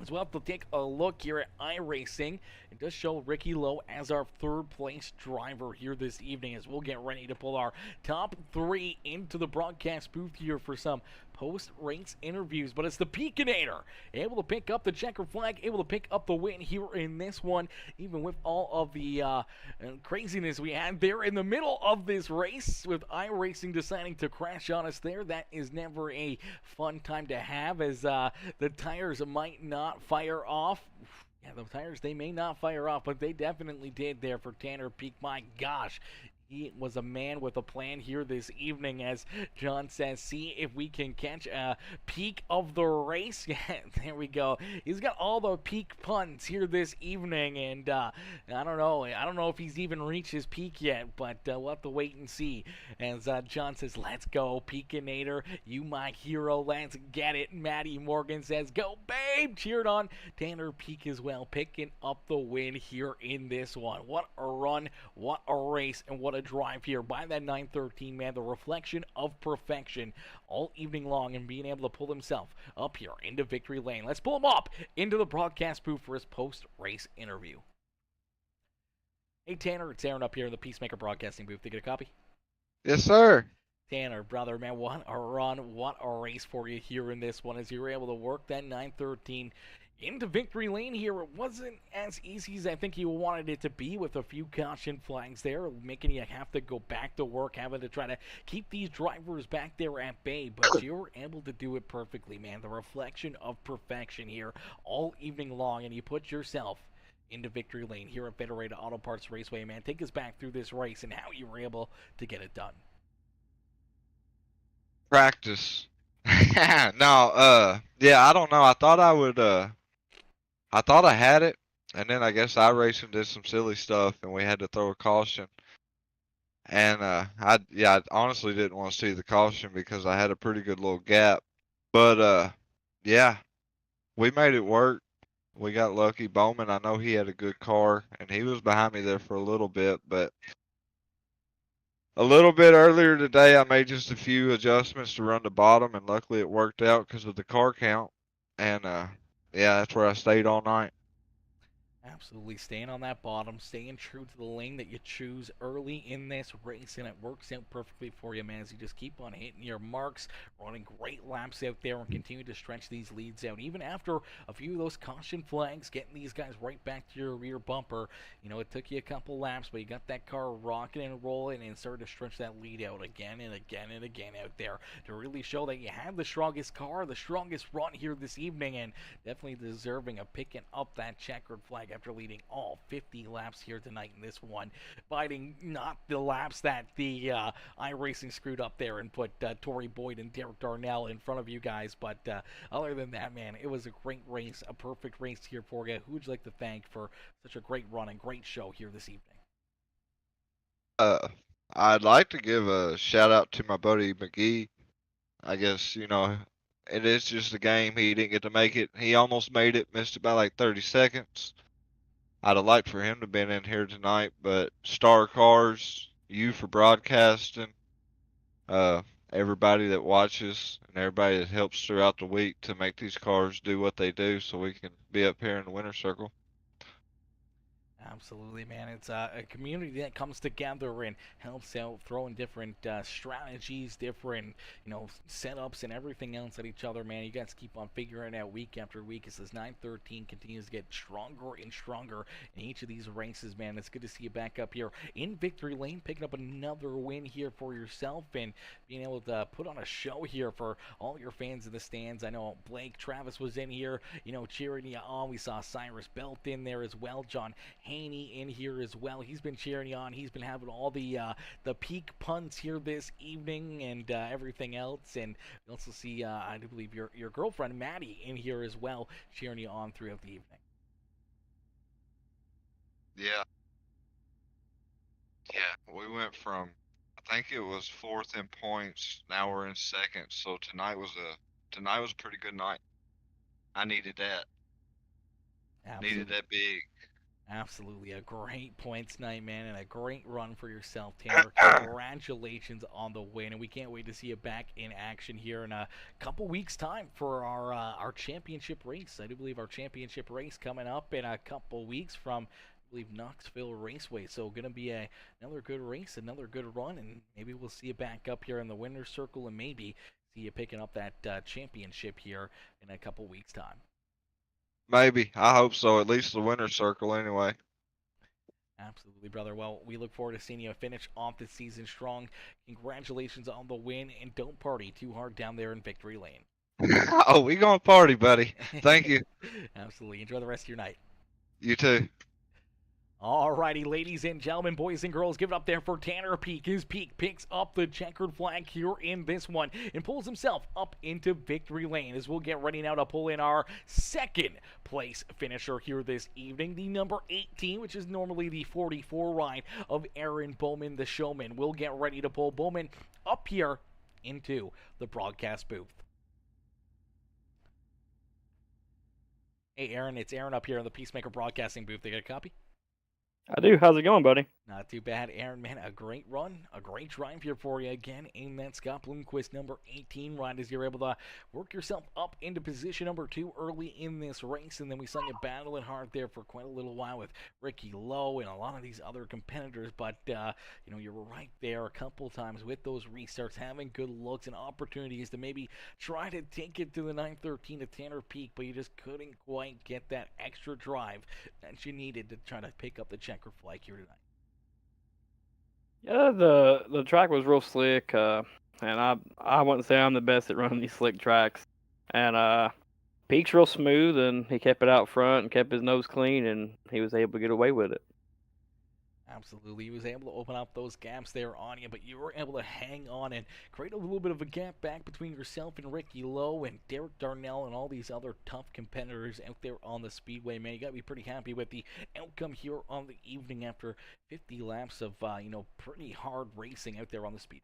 [SPEAKER 1] As well, to take a look here at iRacing, it does show Ricky Lowe as our 3rd place driver here this evening, as we'll get ready to pull our top 3 into the broadcast booth here for some post-race interviews. But it's the Peakinator able to pick up the checkered flag, able to pick up the win here in this one, even with all of the craziness we had there in the middle of this race, with iRacing deciding to crash on us there. That is never a fun time to have, as the tires might not fire off. Yeah, the tires, they may not fire off, but they definitely did there for Tanner Peak. My gosh, he was a man with a plan here this evening, as John says. See if we can catch a peak of the race. Yeah, there we go. He's got all the peak puns here this evening, and I don't know if he's even reached his peak yet, but we'll have to wait and see. As John says, let's go, Peakinator, you my hero, let's get it. Maddie Morgan says, go babe, cheered on Tanner Peak as well, picking up the win here in this one. What a run, what a race, and what a drive here by that 913 man. The reflection of perfection all evening long, and being able to pull himself up here into victory lane. Let's pull him up into the broadcast booth for his post-race interview. Hey Tanner, it's Aaron up here in the Peacemaker Broadcasting booth. Did you get a copy?
[SPEAKER 7] Yes, sir.
[SPEAKER 1] Tanner, brother, man, what a run, what a race for you here in this one, as you were able to work that 913 into victory lane here. It wasn't as easy as I think you wanted it to be, with a few caution flags there, making you have to go back to work, having to try to keep these drivers back there at bay, but you were able to do it perfectly, man. The reflection of perfection here all evening long, and you put yourself into victory lane here at Federated Auto Parts Raceway, man. Take us back through this race and how you were able to get it done.
[SPEAKER 7] Practice. No, yeah, I don't know. I thought I had it, and then I guess iRacing did some silly stuff, and we had to throw a caution. And I honestly didn't want to see the caution because I had a pretty good little gap. But yeah, we made it work. We got lucky. Bowman, I know he had a good car, and he was behind me there for a little bit, but a little bit earlier today, I made just a few adjustments to run the bottom, and luckily it worked out because of the car count. And yeah, that's where I stayed all night.
[SPEAKER 1] Absolutely, staying on that bottom, staying true to the lane that you choose early in this race, and it works out perfectly for you, man, as you just keep on hitting your marks, running great laps out there, and continue to stretch these leads out. Even after a few of those caution flags, getting these guys right back to your rear bumper, you know, it took you a couple laps, but you got that car rocking and rolling and started to stretch that lead out again and again and again out there to really show that you have the strongest car, the strongest run here this evening, and definitely deserving of picking up that checkered flag after leading all 50 laps here tonight in this one, fighting not the laps that the iRacing screwed up there and put Tori Boyd and Derek Darnell in front of you guys. But other than that, man, it was a great race, a perfect race here for you. Who would you like to thank for such a great run and great show here this evening?
[SPEAKER 7] I'd like to give a shout out to my buddy McGee. I guess, you know, it is just a game. He didn't get to make it. He almost made it, missed it by like 30 seconds. I'd have liked for him to have been in here tonight, but Star Cars, you for broadcasting, everybody that watches and everybody that helps throughout the week to make these cars do what they do so we can be up here in the winner's circle.
[SPEAKER 1] Absolutely, man. It's a community that comes together and helps out, throwing different strategies, different setups, and everything else at each other, man. You guys keep on figuring it out week after week as this 913 continues to get stronger and stronger in each of these races, man. It's good to see you back up here in victory lane, picking up another win here for yourself and being able to put on a show here for all your fans in the stands. I know Blake Travis was in here, cheering you on. We saw Cyrus Belt in there as well. John Haney in here as well. He's been cheering you on. He's been having all the peak punts here this evening and everything else. And we also see, I do believe, your girlfriend Maddie in here as well, cheering you on throughout the evening.
[SPEAKER 7] Yeah. Yeah, we went from, I think it was fourth in points. Now we're in second. So tonight was a pretty good night. I needed that.
[SPEAKER 1] Absolutely.
[SPEAKER 7] Needed that big.
[SPEAKER 1] Absolutely, a great points night, man, and a great run for yourself, Tanner. Congratulations on the win, and we can't wait to see you back in action here in a couple weeks' time for our championship race. I do believe our championship race coming up in a couple weeks from, I believe, Knoxville Raceway. So going to be another good race, another good run, and maybe we'll see you back up here in the winner's circle, and maybe see you picking up that championship here in a couple weeks' time.
[SPEAKER 7] Maybe. I hope so. At least the winner's circle anyway.
[SPEAKER 1] Absolutely, brother. Well, we look forward to seeing you finish off the season strong. Congratulations on the win, and don't party too hard down there in victory lane.
[SPEAKER 7] Oh, we gonna party, buddy. Thank you.
[SPEAKER 1] Absolutely. Enjoy the rest of your night.
[SPEAKER 7] You too.
[SPEAKER 1] Alrighty, ladies and gentlemen, boys and girls, give it up there for Tanner Peak. His Peak picks up the checkered flag here in this one and pulls himself up into victory lane as we'll get ready now to pull in our second place finisher here this evening, the number 18, which is normally the 44 ride of Aaron Bowman, the showman. We'll get ready to pull Bowman up here into the broadcast booth. Hey, Aaron, it's Aaron up here in the Peacemaker Broadcasting booth. They got a copy?
[SPEAKER 6] I do. How's it going, buddy?
[SPEAKER 1] Not too bad, Aaron, man. A great run, a great drive here for you again in that Scott Bloomquist number 18 ride as you're able to work yourself up into position number 2 early in this race. And then we saw you battling hard there for quite a little while with Ricky Lowe and a lot of these other competitors. But, you were right there a couple times with those restarts, having good looks and opportunities to maybe try to take it to the 913 to Tanner Peak, but you just couldn't quite get that extra drive that you needed to try to pick up the checker flag here tonight.
[SPEAKER 6] Yeah, the track was real slick, and I wouldn't say I'm the best at running these slick tracks. And Peak's real smooth, and he kept it out front and kept his nose clean, and he was able to get away with it.
[SPEAKER 1] Absolutely. He was able to open up those gaps there on you, but you were able to hang on and create a little bit of a gap back between yourself and Ricky Lowe and Derek Darnell and all these other tough competitors out there on the speedway, man. You got to be pretty happy with the outcome here on the evening after 50 laps of, pretty hard racing out there on the speedway.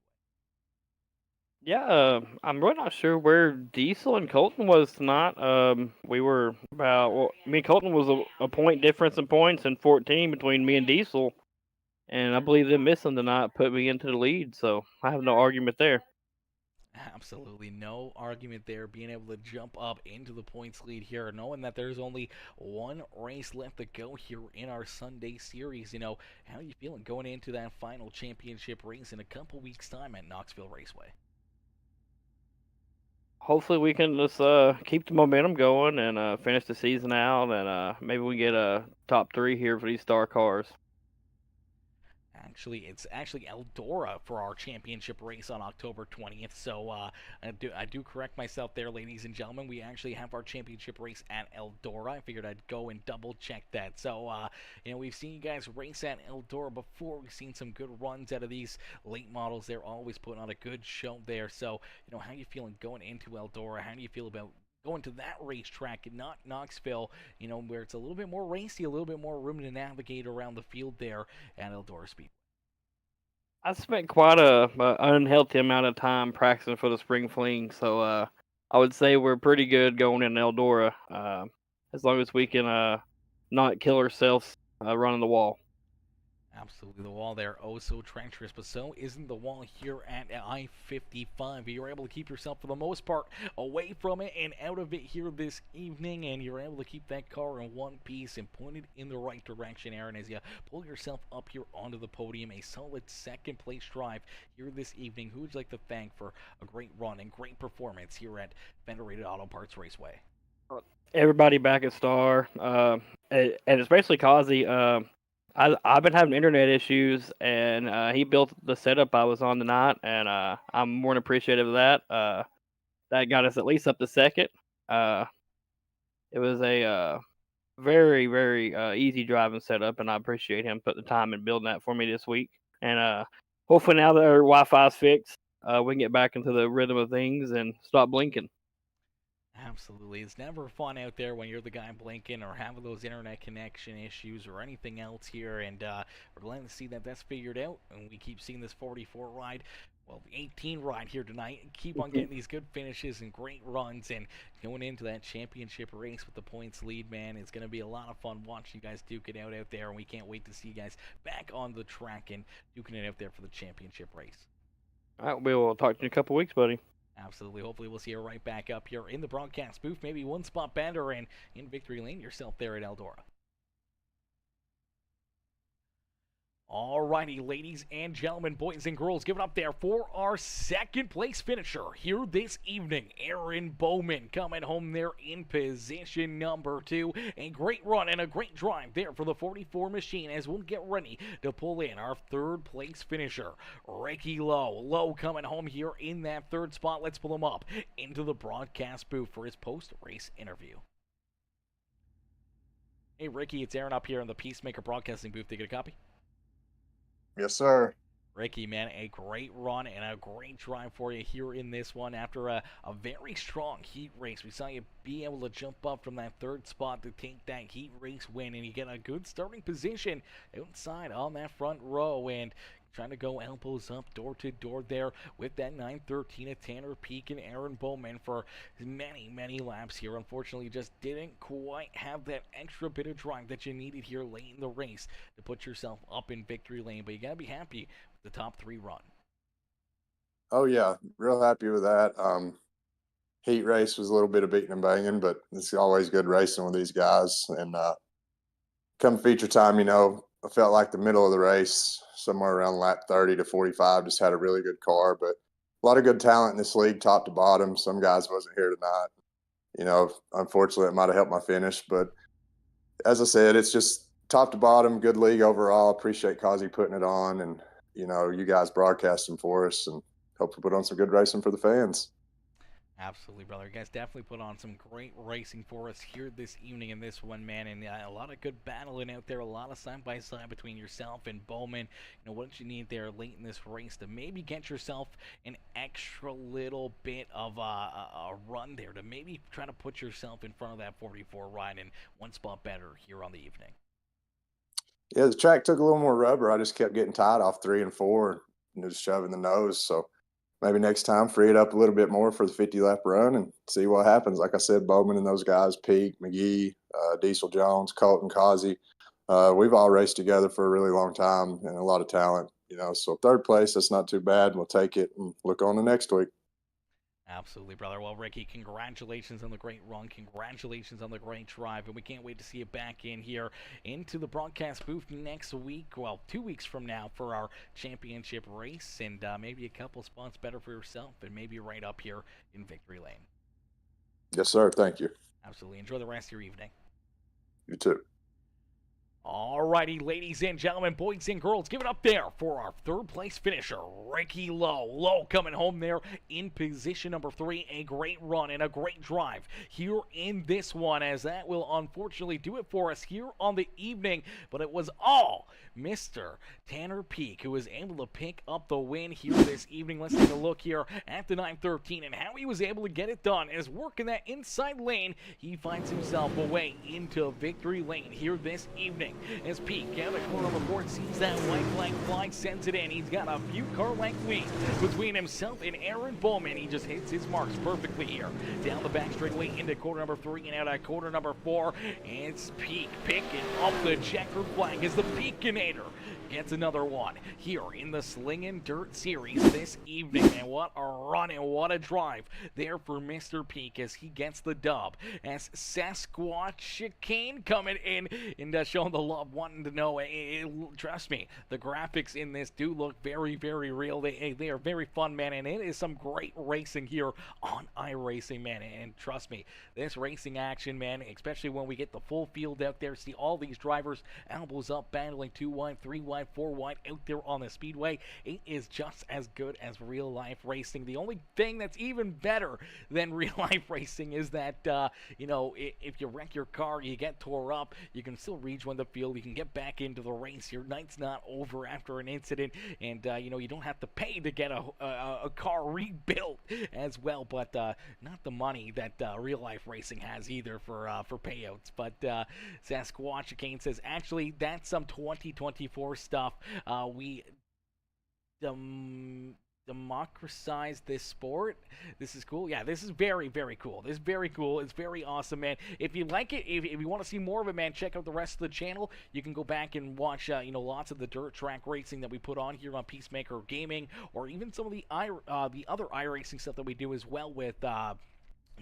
[SPEAKER 6] Yeah, I'm really not sure where Diesel and Colton was tonight. We were me and Colton was a point difference in points and 14 between me and Diesel. And I believe them missing tonight put me into the lead, so I have no argument there.
[SPEAKER 1] Absolutely no argument there, being able to jump up into the points lead here, knowing that there's only one race left to go here in our Sunday series. How are you feeling going into that final championship race in a couple weeks' time at Knoxville Raceway?
[SPEAKER 6] Hopefully we can just keep the momentum going and finish the season out, and maybe we get a top 3 here for these star cars.
[SPEAKER 1] It's actually Eldora for our championship race on October 20th. So I do correct myself there, ladies and gentlemen. We actually have our championship race at Eldora. I figured I'd go and double check that. So we've seen you guys race at Eldora before. We've seen some good runs out of these late models. They're always putting on a good show there. So how are you feeling going into Eldora? How do you feel about going to that racetrack and not Knoxville, where it's a little bit more racy, a little bit more room to navigate around the field there at Eldora Speedway?
[SPEAKER 6] I spent quite a unhealthy amount of time practicing for the spring fling, so I would say we're pretty good going in Eldora, as long as we can not kill ourselves running the wall.
[SPEAKER 1] Absolutely, the wall there, oh so treacherous, but so isn't the wall here at I-55. You're able to keep yourself, for the most part, away from it and out of it here this evening, and you're able to keep that car in one piece and point it in the right direction, Aaron, as you pull yourself up here onto the podium. A solid second-place drive here this evening. Who would you like to thank for a great run and great performance here at Federated Auto Parts Raceway?
[SPEAKER 6] Everybody back at Star, and especially Kazi. I've been having internet issues, and he built the setup I was on tonight, and I'm more than appreciative of that. That got us at least up to second. It was a very, very easy driving setup, and I appreciate him putting the time in building that for me this week. And hopefully now that our Wi-Fi's fixed, we can get back into the rhythm of things and stop blinking.
[SPEAKER 1] Absolutely. It's never fun out there when you're the guy blinking or having those internet connection issues or anything else here, and we're glad to see that that's figured out, and we keep seeing this 44 ride, well, the 18 ride here tonight, and keep on getting these good finishes and great runs, and going into that championship race with the points lead, man. It's going to be a lot of fun watching you guys duke it out there, and we can't wait to see you guys back on the track and duking it out there for the championship race.
[SPEAKER 6] All right, we will talk to you in a couple weeks, buddy.
[SPEAKER 1] Absolutely. Hopefully we'll see you right back up here in the broadcast booth. Maybe one spot better and in victory lane yourself there at Eldora. Alrighty, ladies and gentlemen, boys and girls, give it up there for our second place finisher here this evening. Aaron Bowman coming home there in position number 2. A great run and a great drive there for the 44 machine as we'll get ready to pull in our third place finisher, Ricky Lowe. Lowe coming home here in that third spot. Let's pull him up into the broadcast booth for his post-race interview. Hey, Ricky, it's Aaron up here in the Peacemaker Broadcasting booth. Did you get a copy?
[SPEAKER 8] Yes, sir.
[SPEAKER 1] Ricky, man, a great run and a great drive for you here in this one after a very strong heat race. We saw you be able to jump up from that third spot to take that heat race win, and you get a good starting position outside on that front row, and trying to go elbows up, door to door there with that 913 of Tanner Peak and Aaron Bowman for many, many laps here. Unfortunately, just didn't quite have that extra bit of drive that you needed here late in the race to put yourself up in victory lane. But you got to be happy with the top 3 run.
[SPEAKER 8] Oh, yeah. Real happy with that. Heat race was a little bit of beating and banging, but it's always good racing with these guys. And come feature time, I felt like the middle of the race, somewhere around lap 30 to 45, just had a really good car. But a lot of good talent in this league, top to bottom. Some guys wasn't here tonight. Unfortunately, it might have helped my finish. But as I said, it's just top to bottom, good league overall. Appreciate Kazi putting it on, and, you guys broadcasting for us, and hope we put on some good racing for the fans.
[SPEAKER 1] Absolutely, brother. You guys definitely put on some great racing for us here this evening in this one, man. And a lot of good battling out there, a lot of side-by-side between yourself and Bowman. What you need there late in this race to maybe get yourself an extra little bit of a run there to maybe try to put yourself in front of that 44 ride and one spot better here on the evening.
[SPEAKER 8] Yeah, the track took a little more rubber. I just kept getting tied off 3 and 4, just shoving the nose. So maybe next time free it up a little bit more for the 50-lap run and see what happens. Like I said, Bowman and those guys, Peak, McGee, Diesel Jones, Colton, Kazi, we've all raced together for a really long time and a lot of talent, So third place, that's not too bad. We'll take it and look on to next week.
[SPEAKER 1] Absolutely, brother. Well, Ricky, congratulations on the great run. Congratulations on the great drive. And we can't wait to see you back in here into the broadcast booth next week. Well, 2 weeks from now for our championship race. And maybe a couple spots better for yourself. And maybe right up here in victory lane.
[SPEAKER 8] Yes, sir. Thank you.
[SPEAKER 1] Absolutely. Enjoy the rest of your evening.
[SPEAKER 8] You too.
[SPEAKER 1] Alrighty, ladies and gentlemen, boys and girls, give it up there for our third place finisher, Ricky Lowe. Lowe coming home there in position number 3. A great run and a great drive here in this one, as that will unfortunately do it for us here on the evening. But it was all Mr. Tanner Peak who was able to pick up the win here this evening. Let's take a look here at the 913 and how he was able to get it done. As working that inside lane, he finds himself away into victory lane here this evening. racing. As Peak out of corner number 4 sees that white flag fly, sends it in. He's got a few car length lead between himself and Aaron Bowman. He just hits his marks perfectly here. Down the back straightaway into corner number 3 and out at corner number 4. It's Peak picking up the checkered flag as the Peakinator gets another one here in the Slinging Dirt Series this evening. And what a run and what a drive there for Mr. Peak as he gets the dub. As Sasquatch Chicane coming in and showing the love, wanting to know, trust me, the graphics in this do look very, very real. They are very fun, man, and it is some great racing here on iRacing, man. And trust me, this racing action, man, especially when we get the full field out there, see all these drivers elbows up, battling 2 wide, 3 wide, 4 wide out there on the speedway. It is just as good as real life racing. The only thing that's even better than real life racing is that you know, if you wreck your car, you get tore up, you can still rejoin the field, you can get back into the race. Your night's not over after an incident, and you know, you don't have to pay to get a car rebuilt as well. But not the money that real life racing has either for payouts. But Sasquatch Kane says, actually, that's some 2024 stuff. We democratize this sport. This is cool. Yeah, this is very, very cool. This is very cool. It's very awesome, man. If you like it, if you want to see more of it, man, check out the rest of the channel. You can go back and watch, you know, lots of the dirt track racing that we put on here on Peacemaker Gaming, or even some of the other iRacing stuff that we do as well with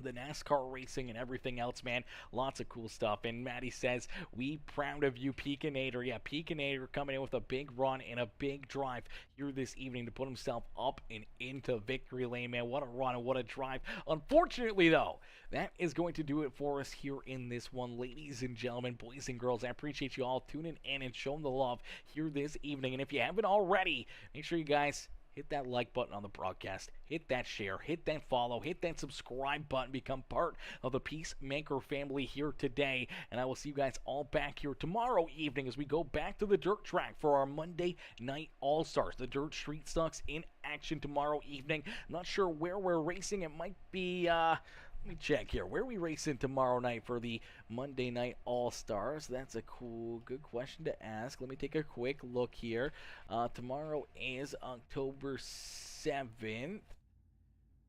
[SPEAKER 1] the NASCAR racing and everything else, man. Lots of cool stuff. And Maddie says, we proud of you, Peakinator. Yeah, Peakinator coming in with a big run and a big drive here this evening to put himself up and into victory lane, man. What a run and what a drive. Unfortunately, though, that is going to do it for us here in this one. Ladies and gentlemen, boys and girls, I appreciate you all tuning in and showing the love here this evening. And if you haven't already, make sure you guys hit that like button on the broadcast, hit that share, hit that follow, hit that subscribe button, become part of the Peacemaker family here today, and I will see you guys all back here tomorrow evening as we go back to the dirt track for our Monday Night All-Stars. The Dirt Street Stocks in action tomorrow evening. I'm not sure where we're racing. It might be, let me check here. Where are we racing tomorrow night for the Monday Night All-Stars? That's a good question to ask. Let me take a quick look here. Tomorrow is October 7th.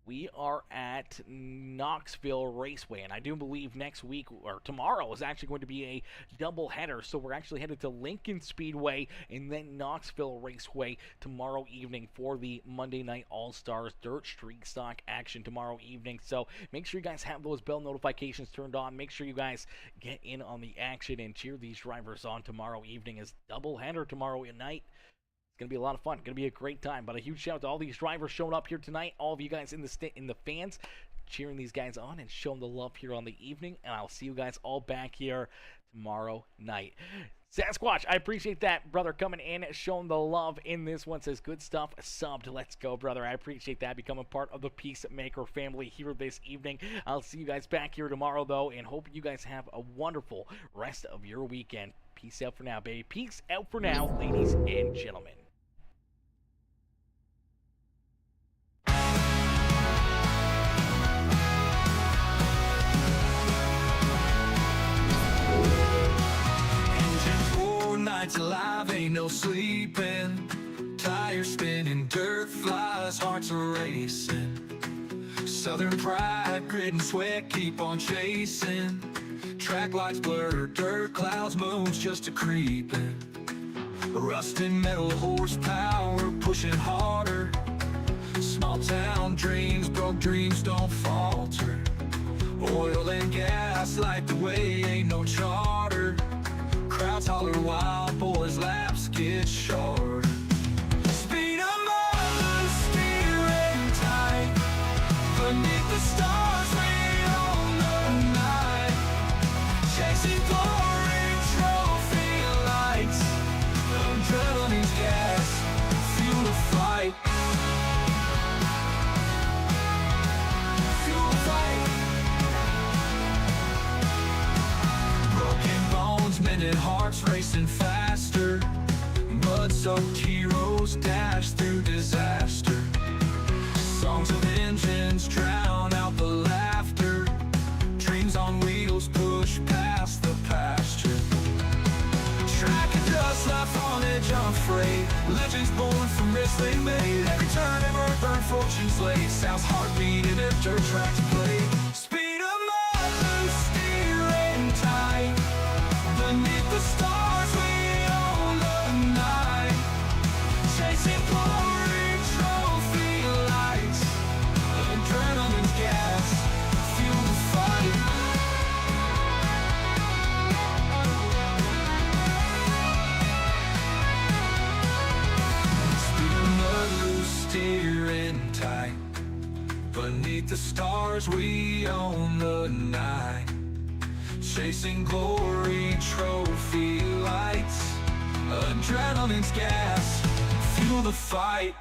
[SPEAKER 1] We are at Knoxville Raceway, and I do believe next week, or tomorrow, is actually going to be a double header. So we're actually headed to Lincoln Speedway and then Knoxville Raceway tomorrow evening for the Monday Night All-Stars Dirt Street Stock action tomorrow evening. So make sure you guys have those bell notifications turned on. Make sure you guys get in on the action and cheer these drivers on tomorrow evening. As double header tomorrow night. Going to be a lot of fun. Going to be a great time. But a huge shout out to all these drivers showing up here tonight. All of you guys in the fans cheering these guys on and showing the love here on the evening. And I'll see you guys all back here tomorrow night. Sasquatch, I appreciate that, brother, coming in, showing the love in this one. Says, good stuff, subbed. Let's go, brother. I appreciate that. Becoming part of the Peacemaker family here this evening. I'll see you guys back here tomorrow, though, and hope you guys have a wonderful rest of your weekend. Peace out for now, baby. Peace out for now, ladies and gentlemen.
[SPEAKER 2] Nights alive, ain't no sleeping. Tires spinning, dirt flies, hearts are racing. Southern pride, grit and sweat, keep on chasing. Track lights blur, dirt clouds, moons just a creeping. Rusting metal horsepower, pushing harder. Small town dreams, broke dreams don't falter. Oil and gas light the way, ain't no charter. Crowds holler wild, boys' laps get short. Speed 'em up, steering tight. Beneath the stars, we own the night. Chasing glory, trophy lights. Adrenaline's gas, fuel to fight. Fuel to fight. Broken bones, mended hearts racing faster. Mud-soaked heroes dash through disaster. Songs of engines drown out the laughter. Dreams on wheels push past the pasture. unafraid. Legends born from wrestling made. Every turn, ever burn fortune's late. Sounds heartbeat in a dirt track to play. Speed 'em up, loose, steering tight. Beneath the stars, we own the night. Chasing glory, trophy lights. Adrenaline's gas, fuel the fight. Steering tight. Beneath the stars, we own the night. Chasing glory, trophy lights. Adrenaline's gas, fuel the fight.